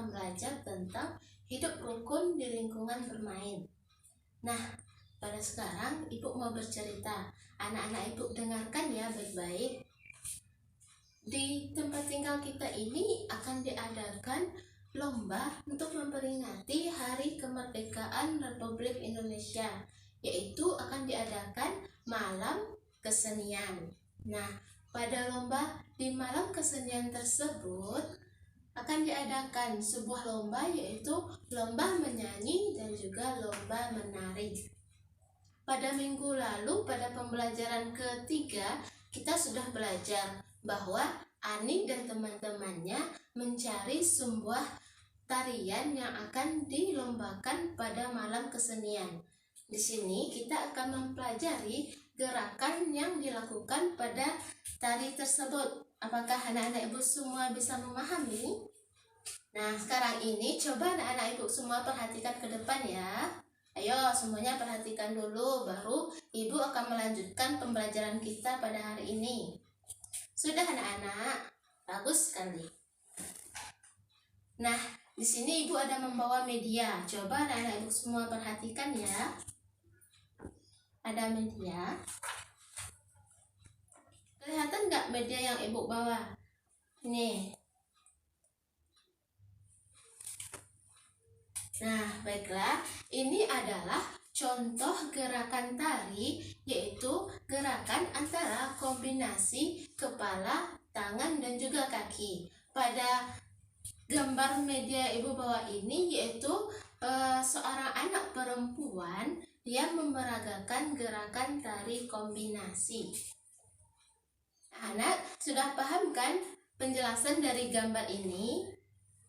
akan belajar tentang hidup rukun di lingkungan bermain. Nah, pada sekarang Ibu mau bercerita. Anak-anak Ibu dengarkan ya baik-baik. Di tempat tinggal kita ini akan diadakan lomba untuk memperingati Hari Kemerdekaan Republik Indonesia, yaitu akan diadakan malam kesenian. Nah, pada di malam kesenian tersebut akan diadakan sebuah lomba, yaitu lomba menyanyi dan juga lomba menari. Pada minggu lalu, pada pembelajaran ketiga, kita sudah belajar bahwa Ani dan teman-temannya mencari sebuah tarian yang akan dilombakan pada malam kesenian. Di sini kita akan mempelajari gerakan yang dilakukan pada tari tersebut. Apakah anak-anak Ibu semua bisa memahami? Nah, sekarang ini coba anak-anak Ibu semua perhatikan ke depan ya. Ayo semuanya perhatikan dulu, baru Ibu akan melanjutkan pembelajaran kita pada hari ini. Sudah anak-anak? Bagus sekali. Nah, di sini Ibu ada membawa media. Coba anak-anak Ibu semua perhatikan ya. Ada media. Kelihatan nggak media yang Ibu bawa? Ini. Nah, baiklah. Ini adalah contoh gerakan tari, yaitu gerakan antara kombinasi kepala, tangan, dan juga kaki. Pada gambar media Ibu bawa ini yaitu seorang anak perempuan yang memeragakan gerakan tari kombinasi. Anak sudah paham kan penjelasan dari gambar ini?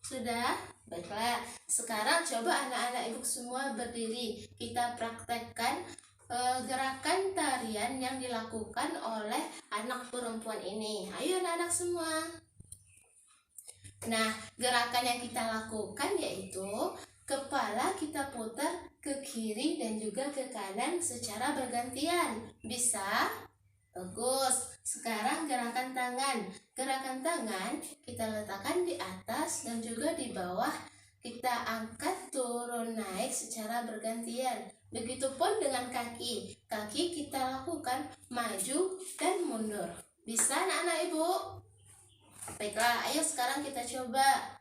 Sudah? Baiklah, sekarang coba anak-anak Ibu semua berdiri. Kita praktekkan gerakan tarian yang dilakukan oleh anak perempuan ini. Ayo anak-anak semua. Nah, gerakan yang kita lakukan yaitu kepala kita putar ke kiri dan juga ke kanan secara bergantian. Bisa? Bagus. Sekarang gerakan tangan. Gerakan tangan kita letakkan di atas dan juga di bawah. Kita angkat, turun, naik secara bergantian. Begitupun dengan kaki. Kaki kita lakukan maju dan mundur. Bisa anak-anak Ibu? Baiklah, ayo sekarang kita coba.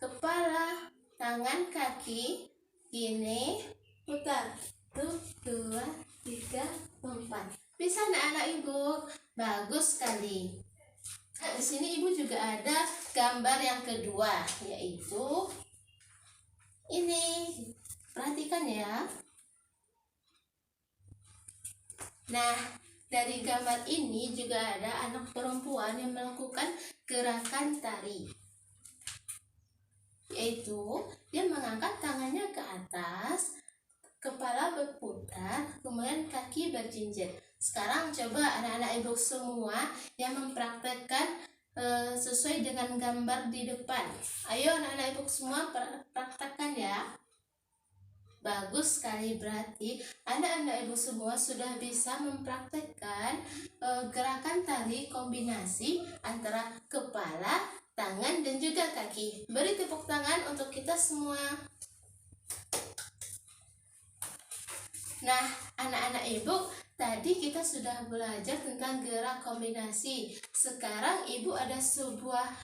Kepala, tangan, kaki. Gini, putar. 1, 2, 3, 4. Bisa anak-anak Ibu? Bagus sekali. Nah, di sini Ibu juga ada gambar yang kedua, yaitu ini. Perhatikan ya. Nah, dari gambar ini juga ada anak perempuan yang melakukan gerakan tari, yaitu dia mengangkat tangannya ke atas, kepala berputar, kemudian kaki berjinjit. Sekarang coba anak-anak Ibu semua yang mempraktekkan sesuai dengan gambar di depan. Ayo anak-anak Ibu semua praktekkan ya. Bagus sekali, berarti anak-anak Ibu semua sudah bisa mempraktekkan gerakan tari kombinasi antara kepala, tangan, dan juga kaki. Beri tepuk tangan untuk kita semua. Nah, anak-anak Ibu, tadi kita sudah belajar tentang gerak kombinasi. Sekarang Ibu ada sebuah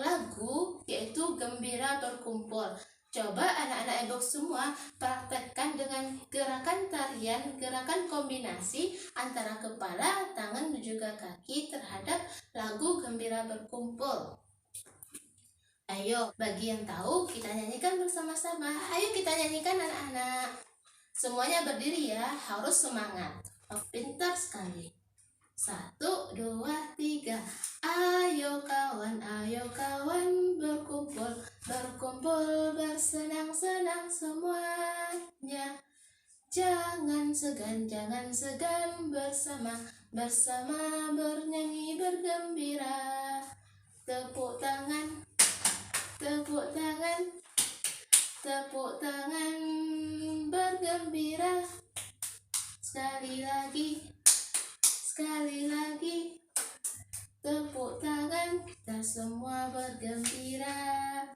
lagu, yaitu Gembira Berkumpul. Coba anak-anak Ibu semua praktekkan dengan gerakan tarian, gerakan kombinasi antara kepala, tangan, dan juga kaki terhadap lagu Gembira Berkumpul. Ayo, bagi yang tahu, kita nyanyikan bersama-sama. Ayo kita nyanyikan anak-anak. Semuanya berdiri ya, harus semangat. Pintar sekali. 1, 2, 3. Ayo kawan, berkumpul, berkumpul, bersenang-senang semuanya. Jangan segan bersama, bersama bernyanyi bergembira. Tepuk tangan, tepuk tangan, tepuk tangan, bergembira. Sekali lagi, tepuk tangan, kita semua bergembira.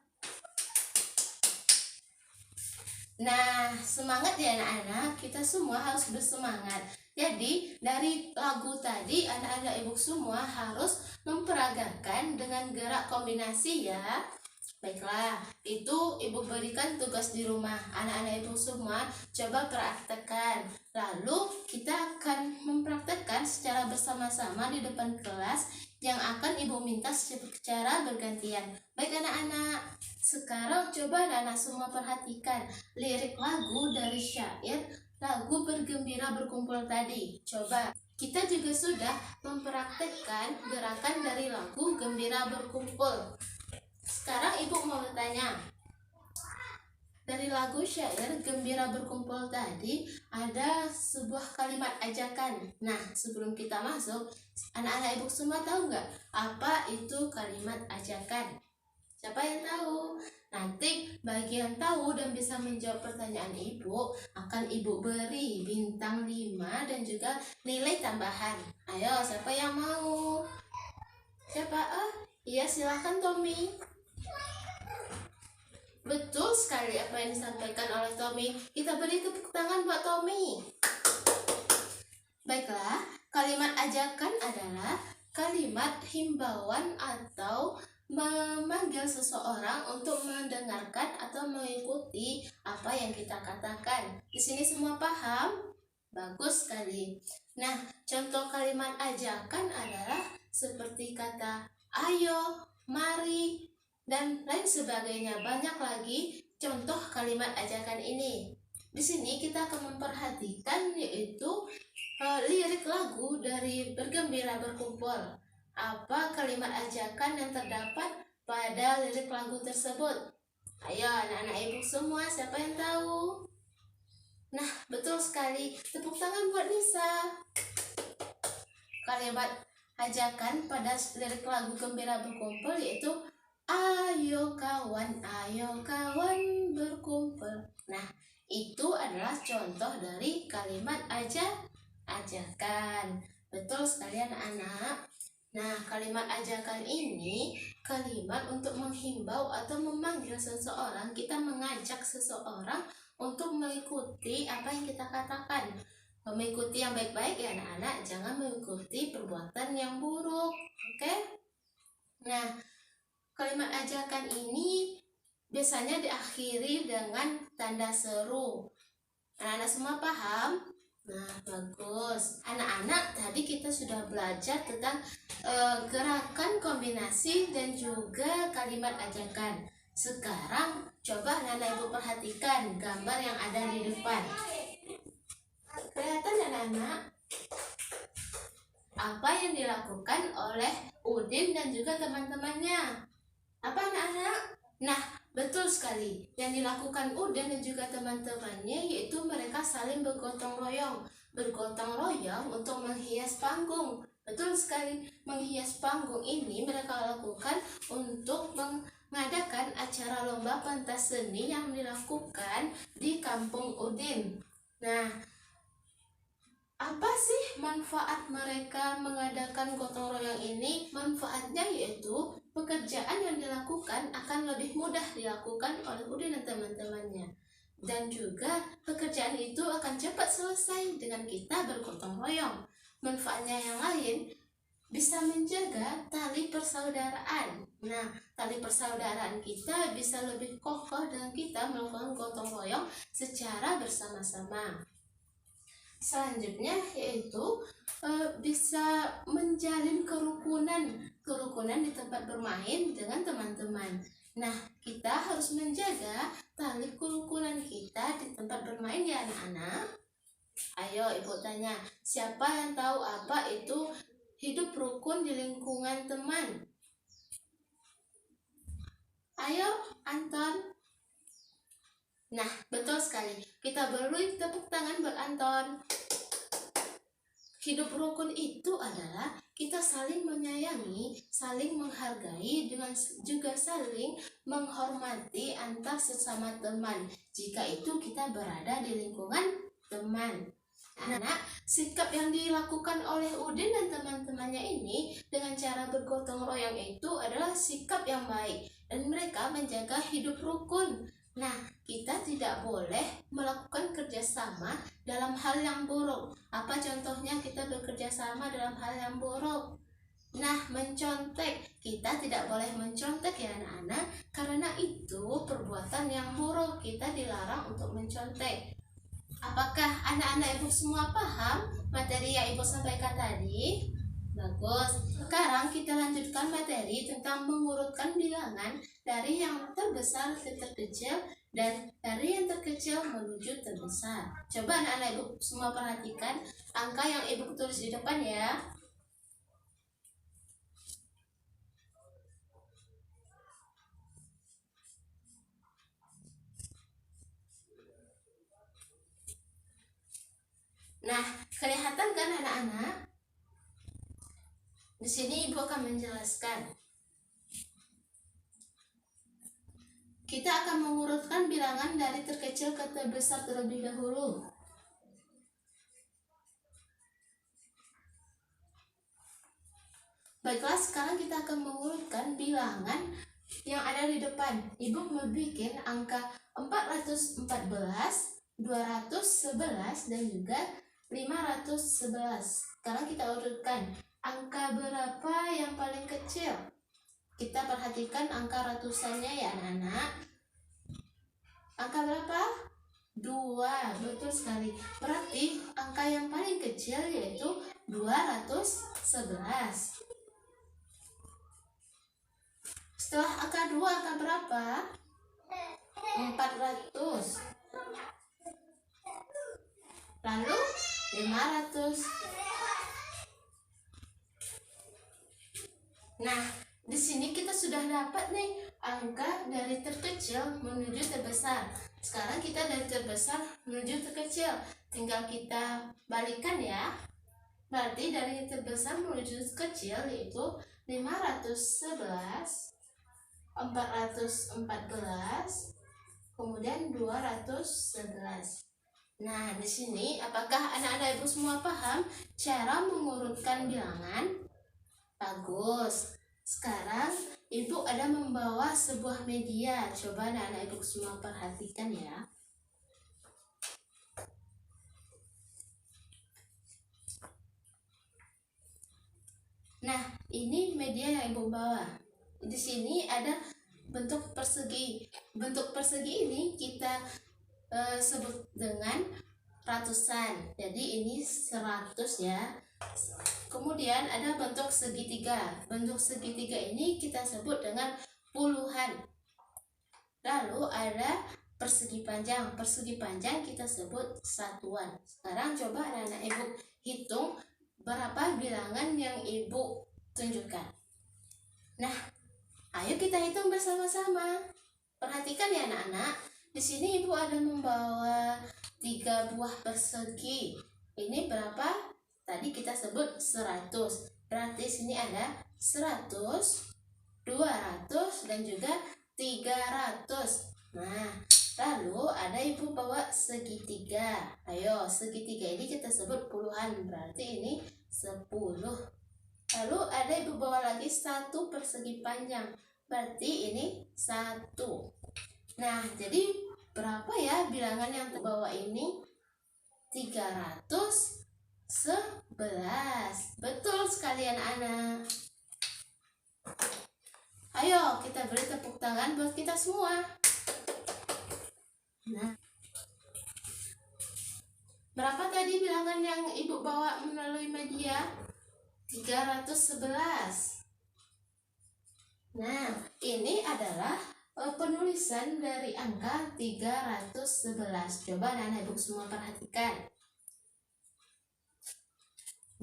Nah, semangat ya anak-anak, kita semua harus bersemangat. Jadi, dari lagu tadi anak-anak ibu semua harus memperagakan dengan gerak kombinasi ya. Baiklah, itu ibu berikan tugas di rumah. Anak-anak ibu semua coba praktekkan. Lalu kita akan mempraktekkan secara bersama-sama di depan kelas yang akan ibu minta secara bergantian. Baik anak-anak, sekarang coba anak-anak semua perhatikan lirik lagu dari syair lagu Bergembira Berkumpul tadi. Coba kita juga sudah mempraktekkan gerakan dari lagu Gembira Berkumpul. Sekarang ibu mau bertanya, dari lagu syair Gembira Berkumpul tadi ada sebuah kalimat ajakan. Nah, sebelum kita masuk, anak-anak ibu semua tahu nggak apa itu kalimat ajakan? Siapa yang tahu? Nanti bagi yang tahu dan bisa menjawab pertanyaan ibu, akan ibu beri bintang 5 dan juga nilai tambahan. Ayo, siapa yang mau? Siapa? Iya, silahkan Tommy. Betul sekali apa yang disampaikan oleh Tommy. Kita beri tepuk tangan buat Tommy. Baiklah, kalimat ajakan adalah kalimat himbauan atau memanggil seseorang untuk mendengarkan atau mengikuti apa yang kita katakan. Di sini semua paham? Bagus sekali. Nah, contoh kalimat ajakan adalah seperti kata ayo, mari, dan lain sebagainya. Banyak lagi contoh kalimat ajakan ini. Di sini kita akan memperhatikan yaitu lirik lagu dari Bergembira Berkumpul. Apa kalimat ajakan yang terdapat pada lirik lagu tersebut? Ayo anak-anak ibu semua, siapa yang tahu? Nah, betul sekali. Tepuk tangan buat Nisa. Kalimat ajakan pada lirik lagu Gembira Berkumpul yaitu ayo kawan berkumpul. Nah, itu adalah contoh dari kalimat ajakan. Betul sekali anak-anak. Nah, kalimat ajakan ini kalimat untuk menghimbau atau memanggil seseorang. Kita mengajak seseorang untuk mengikuti apa yang kita katakan. Mengikuti yang baik-baik ya anak-anak, jangan mengikuti perbuatan yang buruk. Oke? Nah, kalimat ajakan ini biasanya diakhiri dengan tanda seru. Anak-anak semua paham? Nah, bagus. Anak-anak, tadi kita sudah belajar tentang gerakan kombinasi dan juga kalimat ajakan. Sekarang coba anak-anak ibu perhatikan gambar yang ada di depan. Kelihatan anak-anak apa yang dilakukan oleh Udin dan juga teman-temannya? Apa anak-anak? Nah, betul sekali. Yang dilakukan Udin dan juga teman-temannya yaitu mereka saling bergotong royong. Bergotong royong untuk menghias panggung. Betul sekali. Menghias panggung ini mereka lakukan untuk mengadakan acara lomba pentas seni yang dilakukan di kampung Udin. Nah, apa sih manfaat mereka mengadakan gotong royong ini? Manfaatnya yaitu pekerjaan yang dilakukan akan lebih mudah dilakukan oleh Udin dan teman-temannya. Dan juga pekerjaan itu akan cepat selesai dengan kita bergotong royong. Manfaatnya yang lain bisa menjaga tali persaudaraan. Nah, tali persaudaraan kita bisa lebih kokoh dengan kita melakukan gotong royong secara bersama-sama. Selanjutnya yaitu bisa menjalin kerukunan di tempat bermain dengan teman-teman. Nah, kita harus menjaga tali kerukunan kita di tempat bermain ya anak-anak. Ayo ibu tanya, siapa yang tahu apa itu hidup rukun di lingkungan teman? Ayo Anton. Nah, betul sekali. Kita beri tepuk tangan buat Anton. Hidup rukun itu adalah kita saling menyayangi, saling menghargai, dengan juga saling menghormati antar sesama teman. Jika itu kita berada di lingkungan teman. Anak, sikap yang dilakukan oleh Udin dan teman-temannya ini dengan cara bergotong royong itu adalah sikap yang baik dan mereka menjaga hidup rukun. Nah, kita tidak boleh melakukan kerjasama dalam hal yang buruk. Apa contohnya kita bekerja sama dalam hal yang buruk? Nah, mencontek. Kita tidak boleh mencontek ya anak-anak, karena itu perbuatan yang buruk. Kita dilarang untuk mencontek. Apakah anak-anak ibu semua paham materi yang ibu sampaikan tadi? Bagus. Sekarang kita lanjutkan materi tentang mengurutkan bilangan dari yang terbesar ke terkecil dan dari yang terkecil menuju terbesar. Coba anak-anak ibu semua perhatikan angka yang ibu tulis di depan ya. Nah, kelihatan kan anak-anak? Di sini ibu akan menjelaskan. Kita akan mengurutkan bilangan dari terkecil ke terbesar terlebih dahulu. Baiklah, sekarang kita akan mengurutkan bilangan yang ada di depan. Ibu membuat angka 414, 211, dan juga 511. Sekarang kita urutkan. Angka berapa yang paling kecil? Kita perhatikan angka ratusannya ya anak-anak. Angka berapa? 2, betul sekali. Berarti angka yang paling kecil yaitu 211. Setelah angka 2, angka berapa? 400. Lalu 500. Nah, di sini kita sudah dapat nih angka dari terkecil menuju terbesar. Sekarang kita dari terbesar menuju terkecil. Tinggal kita balikan ya. Berarti dari terbesar menuju kecil yaitu 511, 414, kemudian 211. Nah, di sini apakah anak-anak ibu semua paham cara mengurutkan bilangan? Bagus. Sekarang ibu ada membawa sebuah media. Coba anak-anak ibu semua perhatikan ya. Nah, ini media yang ibu bawa. Di sini ada bentuk persegi. Bentuk persegi ini kita sebut dengan ratusan. Jadi ini 100 ya. Kemudian ada bentuk segitiga. Bentuk segitiga ini kita sebut dengan puluhan. Lalu ada persegi panjang. Persegi panjang kita sebut satuan. Sekarang coba anak-anak ibu hitung berapa bilangan yang ibu tunjukkan. Nah, ayo kita hitung bersama-sama. Perhatikan ya anak-anak. Di sini ibu ada membawa 3 buah persegi. Ini berapa? Tadi kita sebut 100. Berarti sini ada 100, 200, dan juga 300. Nah, lalu ada ibu bawa segitiga. Ayo, segitiga ini kita sebut puluhan. Berarti ini 10. Lalu ada ibu bawa lagi 1 persegi panjang. Berarti ini 1. Nah, jadi berapa ya bilangan yang terbawa ini? 311. Betul sekali anak-anak. Ayo kita beri tepuk tangan buat kita semua. Nah, berapa tadi bilangan yang ibu bawa melalui media? 311. Nah, ini adalah penulisan dari angka 311. Coba anak-anak ibu semua perhatikan.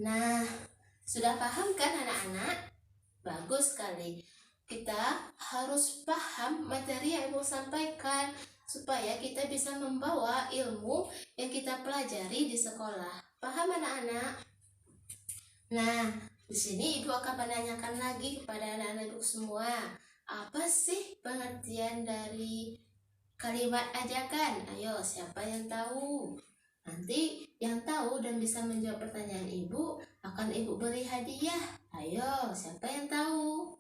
Nah, sudah paham kan anak-anak? Bagus sekali. Kita harus paham materi yang ibu sampaikan supaya kita bisa membawa ilmu yang kita pelajari di sekolah. Paham anak-anak? Nah, di sini ibu akan menanyakan lagi kepada anak-anak ibu semua. Apa sih pengertian dari kalimat ajakan? Ayo, siapa yang tahu? Nanti yang tahu dan bisa menjawab pertanyaan ibu akan ibu beri hadiah. Ayo, siapa yang tahu?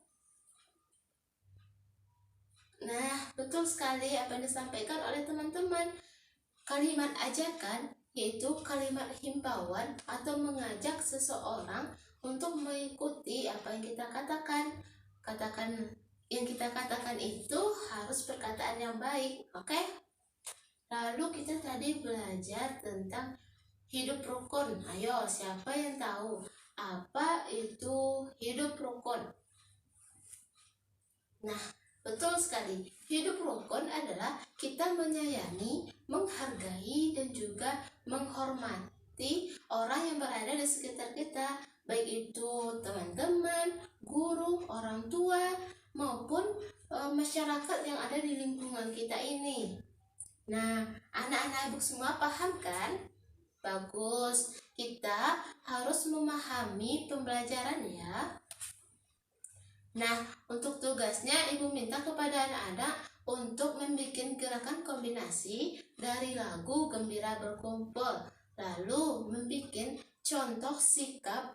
Nah, betul sekali apa yang disampaikan oleh teman-teman. Kalimat ajakan yaitu kalimat himbauan atau mengajak seseorang untuk mengikuti apa yang kita katakan. Yang kita katakan itu harus perkataan yang baik, oke? Lalu kita tadi belajar tentang hidup rukun. Ayo, siapa yang tahu apa itu hidup rukun? Nah, betul sekali. Hidup rukun adalah kita menyayangi, menghargai, dan juga menghormati orang yang berada di sekitar kita, baik itu teman-teman, guru, orang tua, maupun masyarakat yang ada di lingkungan kita ini. Nah, anak-anak ibu semua paham kan? Bagus, kita harus memahami pembelajaran ya. Nah, untuk tugasnya ibu minta kepada anak-anak untuk membuat gerakan kombinasi dari lagu Gembira Berkumpul, lalu membuat contoh sikap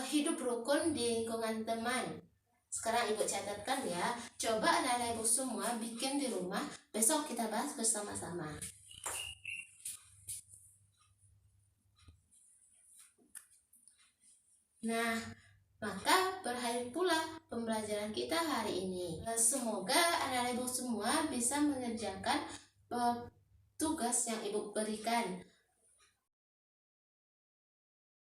hidup rukun di lingkungan teman. Sekarang ibu catatkan ya, coba anak-anak ibu semua bikin di rumah, besok kita bahas bersama-sama. Nah, maka berakhir pula pembelajaran kita hari ini. Semoga anak-anak ibu semua bisa mengerjakan tugas yang ibu berikan.